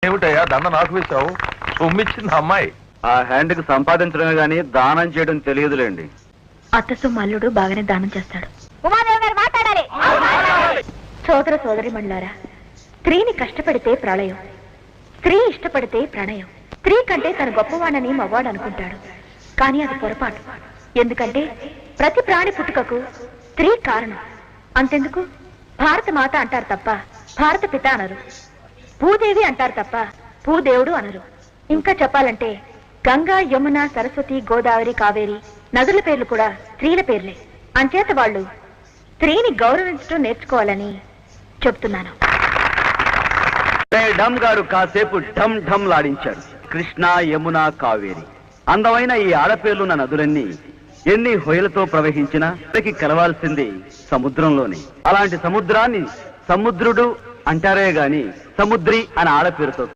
ఏమిటయ్యా దండ నాకు వేశావు? సొమ్మిచ్చింది అమ్మాయి. ఆ హ్యాండ్కి సంపాదించడమే గాని దానం చేయడం తెలియదులేండి. అత్త సొమ్ము అల్లుడు బాగానే దానం చేస్తాడు. సోదర సోదరి మండలారా, స్త్రీని కష్టపడితే ప్రళయం, స్త్రీ ఇష్టపడితే ప్రణయం. స్త్రీ కంటే తన గొప్పవాణని మగవాడు అనుకుంటాడు, కానీ అది పొరపాటు. ఎందుకంటే ప్రతి ప్రాణి పుట్టుకకు స్త్రీ కారణం. అంతెందుకు, భారత మాత అంటారు తప్ప భారత పిత అనరు, భూదేవి అంటారు తప్ప భూదేవుడు అనరు. ఇంకా చెప్పాలంటే గంగా, యమున, సరస్వతి, గోదావరి, కావేరి నదుల పేర్లు కూడా స్త్రీల పేర్లే. అంచేత వాళ్ళు స్త్రీని గౌరవించడం నేర్చుకోవాలని చెప్తున్నాను. డమ్ గారు కాసేపు ఢమ్ ఢమ్ లాడించాడు. కృష్ణ, యమున, కావేరి అందమైన ఈ ఆడపేర్లున్న నదులన్నీ ఎన్ని హొయలతో ప్రవహించినా కలవాల్సింది సముద్రంలోనే. అలాంటి సముద్రాన్ని సముద్రుడు అంటారే గాని సముద్రి అని ఆడపేరుతో